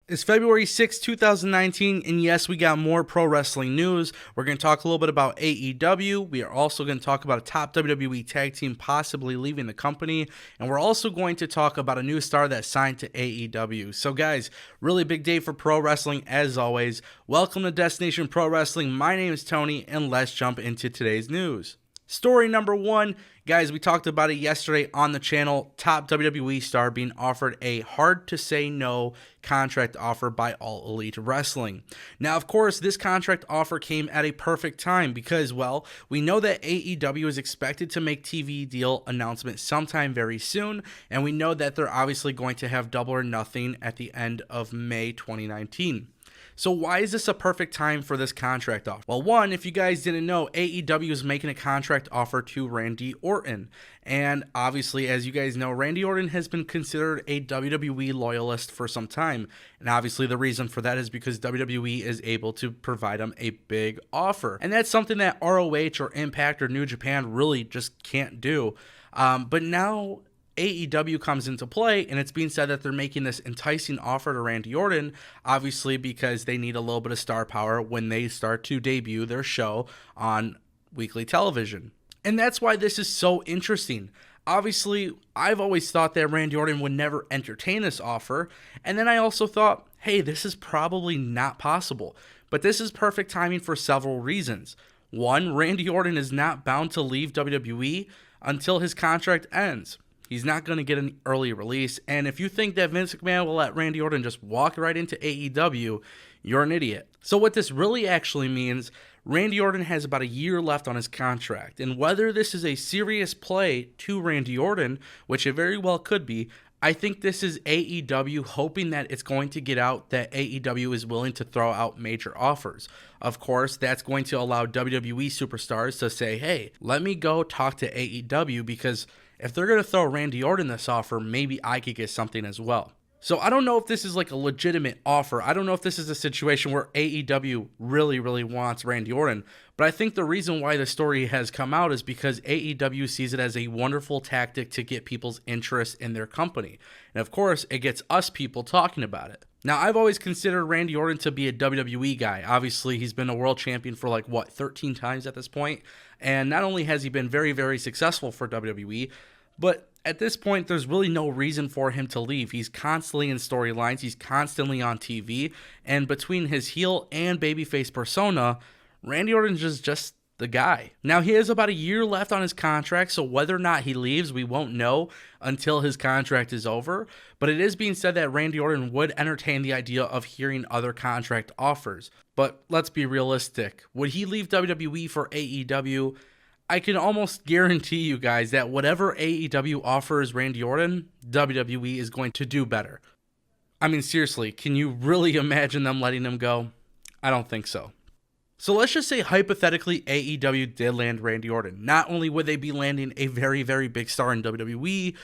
It's February 6, 2019, and yes, we got more pro wrestling news. We're going to talk a little bit about AEW. We are also going to talk about a top WWE tag team possibly leaving the company, and we're also going to talk about a new star that signed to AEW. So guys, really big day for pro wrestling as always. Welcome to Destination Pro Wrestling. My name is Tony, and let's jump into today's news. Story number one, guys, we talked about it yesterday on the channel. Top WWE star being offered a hard to say no contract offer by All Elite Wrestling. Now, of course, this contract offer came at a perfect time because, well, we know that AEW is expected to make TV deal announcement sometime very soon, and we know that they're obviously going to have Double or Nothing at the end of May 2019. So why is this a perfect time for this contract offer? Well, one, if you guys didn't know, AEW is making a contract offer to Randy Orton. And obviously, as you guys know, Randy Orton has been considered a WWE loyalist for some time. And obviously, the reason for that is because WWE is able to provide him a big offer. And that's something that ROH or Impact or New Japan really just can't do. But now AEW comes into play, and it's being said that they're making this enticing offer to Randy Orton, obviously because they need a little bit of star power when they start to debut their show on weekly television. And that's why this is so interesting. Obviously, I've always thought that Randy Orton would never entertain this offer, and then I also thought, hey, this is probably not possible. But this is perfect timing for several reasons. One, Randy Orton is not bound to leave WWE until his contract ends. He's not going to get an early release, and if you think that Vince McMahon will let Randy Orton just walk right into AEW, you're an idiot. So what this really actually means, Randy Orton has about a year left on his contract, and whether this is a serious play to Randy Orton, which it very well could be, I think this is AEW hoping that it's going to get out that AEW is willing to throw out major offers. Of course, that's going to allow WWE superstars to say, hey, let me go talk to AEW because if they're going to throw Randy Orton this offer, maybe I could get something as well. So I don't know if this is like a legitimate offer. I don't know if this is a situation where AEW really wants Randy Orton. But I think the reason why the story has come out is because AEW sees it as a wonderful tactic to get people's interest in their company. And of course, it gets us people talking about it. Now, I've always considered Randy Orton to be a WWE guy. Obviously, he's been a world champion for 13 times at this point. And not only has he been very successful for WWE, but at this point, there's really no reason for him to leave. He's constantly in storylines. He's constantly on TV. And between his heel and babyface persona, Randy Orton is just the guy. Now, he has about a year left on his contract, so whether or not he leaves, we won't know until his contract is over. But it is being said that Randy Orton would entertain the idea of hearing other contract offers. But let's be realistic. Would he leave WWE for AEW? I can almost guarantee you guys that whatever AEW offers Randy Orton, WWE is going to do better. I mean, seriously, can you really imagine them letting him go? I don't think so. So let's just say hypothetically AEW did land Randy Orton. Not only would they be landing a very big star in WWE,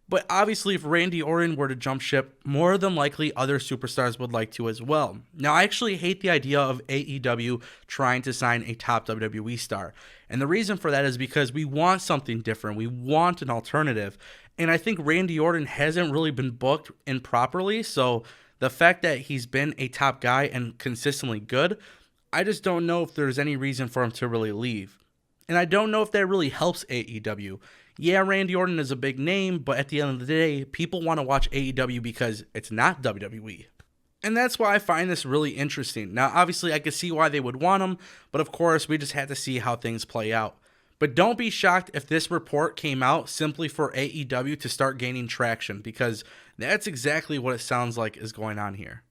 but obviously if Randy Orton were to jump ship, more than likely other superstars would like to as well. Now, I actually hate the idea of AEW trying to sign a top WWE star. And the reason for that is because we want something different. We want an alternative. And I think Randy Orton hasn't really been booked in properly. So the fact that he's been a top guy and consistently good, I just don't know if there's any reason for him to really leave. And I don't know if that really helps AEW. Yeah, Randy Orton is a big name, but at the end of the day, people want to watch AEW because it's not WWE. And that's why I find this really interesting. Now, obviously, I could see why they would want him, but of course, we just had to see how things play out. But don't be shocked if this report came out simply for AEW to start gaining traction, because that's exactly what it sounds like is going on here.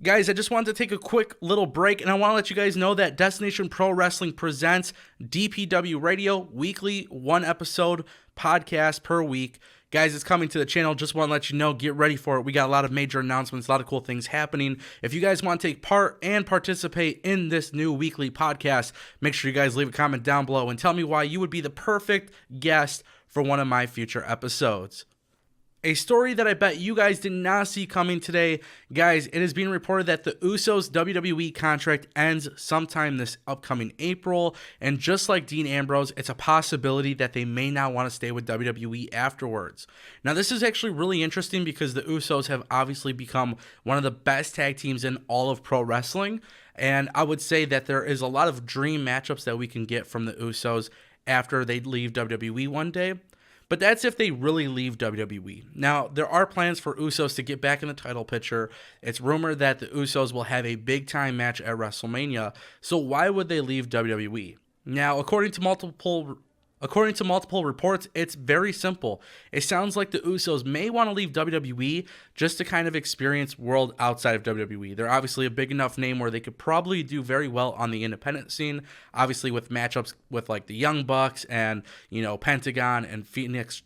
Guys, I just wanted to take a quick little break, and I want to let you guys know that Destination Pro Wrestling presents DPW Radio, weekly, one episode podcast per week. Guys, it's coming to the channel. Just want to let you know, get ready for it. We got a lot of major announcements, a lot of cool things happening. If you guys want to take part and participate in this new weekly podcast, make sure you guys leave a comment down below and tell me why you would be the perfect guest for one of my future episodes. A story that I bet you guys did not see coming today. Guys, it is being reported that the Usos WWE contract ends sometime this upcoming April. And just like Dean Ambrose, it's a possibility that they may not want to stay with WWE afterwards. Now, this is actually really interesting because the Usos have obviously become one of the best tag teams in all of pro wrestling. And I would say that there is a lot of dream matchups that we can get from the Usos after they leave WWE one day. But that's if they really leave WWE. Now, there are plans for Usos to get back in the title picture. It's rumored that the Usos will have a big-time match at WrestleMania. So why would they leave WWE? Now, according to multiple reports, it's very simple. It sounds like the Usos may want to leave WWE just to kind of experience world outside of WWE. They're obviously a big enough name where they could probably do very well on the independent scene, obviously with matchups with like the Young Bucks and, Pentagon and Phoenix.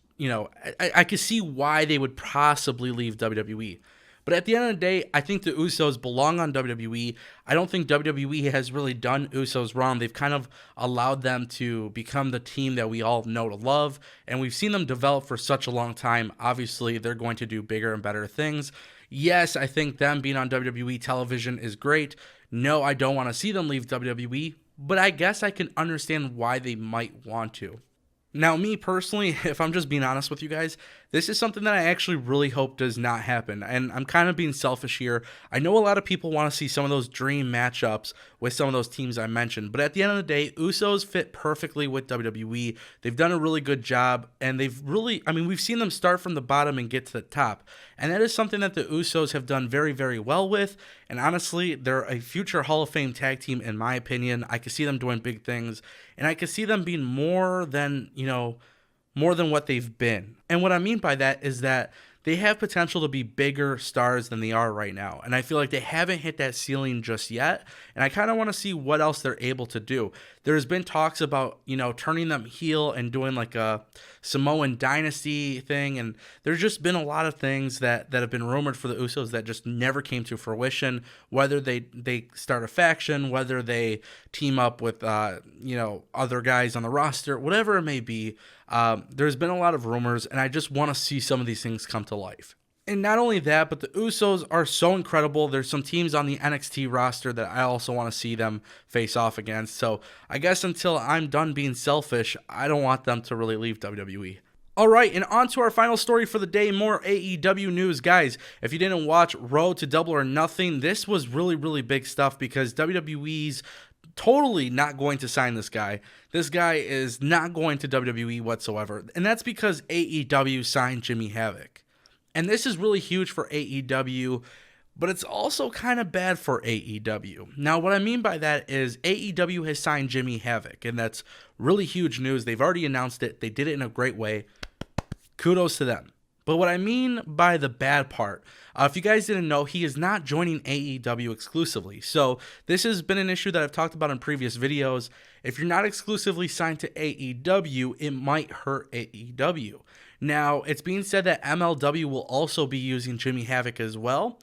I could see why they would possibly leave WWE. But at the end of the day, I think the Usos belong on WWE. I don't think WWE has really done Usos wrong. They've kind of allowed them to become the team that we all know to love, and we've seen them develop for such a long time. Obviously, they're going to do bigger and better things. Yes, I think them being on WWE television is great. No, I don't want to see them leave WWE, but I guess I can understand why they might want to. Now, me personally, if I'm just being honest with you guys, this is something that I actually really hope does not happen. And I'm kind of being selfish here. I know a lot of people want to see some of those dream matchups with some of those teams I mentioned. But at the end of the day, Usos fit perfectly with WWE. They've done a really good job. And we've seen them start from the bottom and get to the top. And that is something that the Usos have done very, very well with. And honestly, they're a future Hall of Fame tag team, in my opinion. I could see them doing big things. And I could see them being more than what they've been. And what I mean by that is that they have potential to be bigger stars than they are right now. And I feel like they haven't hit that ceiling just yet. And I kind of want to see what else they're able to do. There's been talks about, turning them heel and doing like a Samoan dynasty thing. And there's just been a lot of things that have been rumored for the Usos that just never came to fruition. Whether they start a faction, whether they team up with, other guys on the roster, whatever it may be. There's been a lot of rumors, and I just want to see some of these things come to life. And not only that, but the Usos are so incredible. There's some teams on the NXT roster that I also want to see them face off against. So I guess until I'm done being selfish, I don't want them to really leave WWE. All right, and on to our final story for the day, more AEW news. Guys, if you didn't watch Road to Double or Nothing, this was really, really big stuff because WWE's totally not going to sign this guy. This guy is not going to WWE whatsoever. And that's because AEW signed Jimmy Havoc. And this is really huge for AEW, but it's also kind of bad for AEW. Now, what I mean by that is AEW has signed Jimmy Havoc, and that's really huge news. They've already announced it. They did it in a great way. Kudos to them. But what I mean by the bad part, if you guys didn't know, he is not joining AEW exclusively. So this has been an issue that I've talked about in previous videos. If you're not exclusively signed to AEW, it might hurt AEW. Now, it's being said that MLW will also be using Jimmy Havoc as well.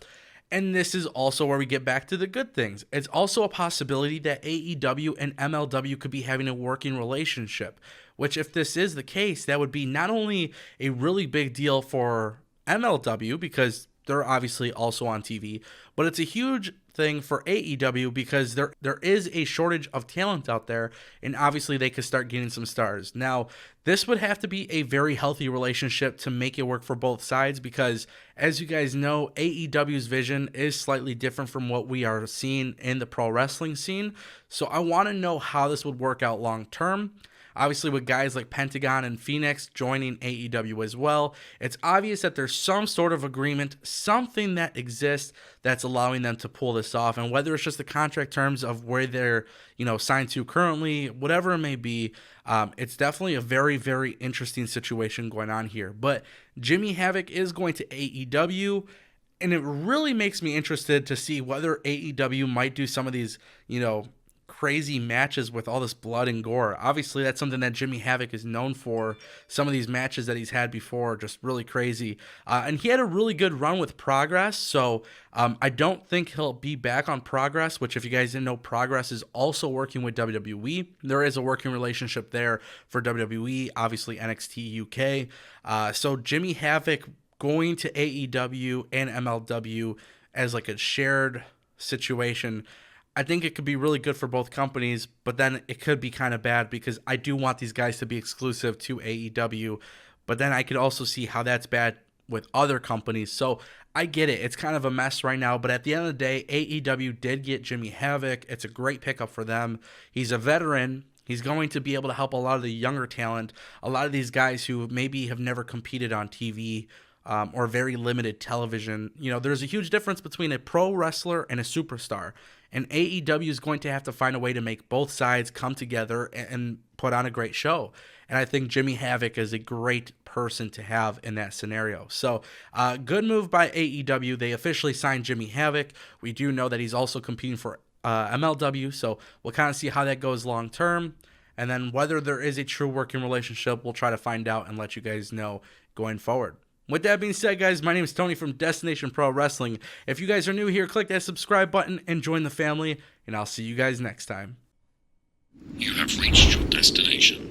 And this is also where we get back to the good things. It's also a possibility that AEW and MLW could be having a working relationship, which if this is the case, that would be not only a really big deal for MLW because they're obviously also on TV, but it's a huge thing for AEW because there is a shortage of talent out there, and obviously they could start getting some stars. Now, this would have to be a very healthy relationship to make it work for both sides because, as you guys know, AEW's vision is slightly different from what we are seeing in the pro wrestling scene. So I want to know how this would work out long term. Obviously, with guys like Pentagon and Phoenix joining AEW as well, it's obvious that there's some sort of agreement, something that exists that's allowing them to pull this off. And whether it's just the contract terms of where they're, signed to currently, whatever it may be, it's definitely a very, very interesting situation going on here. But Jimmy Havoc is going to AEW. And it really makes me interested to see whether AEW might do some of these, crazy matches with all this blood and gore. Obviously, that's something that Jimmy Havoc is known for. Some of these matches that he's had before are just really crazy. And he had a really good run with Progress, so I don't think he'll be back on Progress, which if you guys didn't know, Progress is also working with WWE. There is a working relationship there for WWE, obviously NXT UK. So Jimmy Havoc going to AEW and MLW as like a shared situation, I think it could be really good for both companies, but then it could be kind of bad because I do want these guys to be exclusive to AEW, but then I could also see how that's bad with other companies. So I get it. It's kind of a mess right now, but at the end of the day, AEW did get Jimmy Havoc. It's a great pickup for them. He's a veteran. He's going to be able to help a lot of the younger talent, a lot of these guys who maybe have never competed on TV or very limited television. You know, there's a huge difference between a pro wrestler and a superstar. And AEW is going to have to find a way to make both sides come together and put on a great show. And I think Jimmy Havoc is a great person to have in that scenario. So, good move by AEW. They officially signed Jimmy Havoc. We do know that he's also competing for MLW, so we'll kind of see how that goes long term. And then whether there is a true working relationship, we'll try to find out and let you guys know going forward. With that being said, guys, my name is Tony from Destination Pro Wrestling. If you guys are new here, click that subscribe button and join the family, and I'll see you guys next time. You have reached your destination.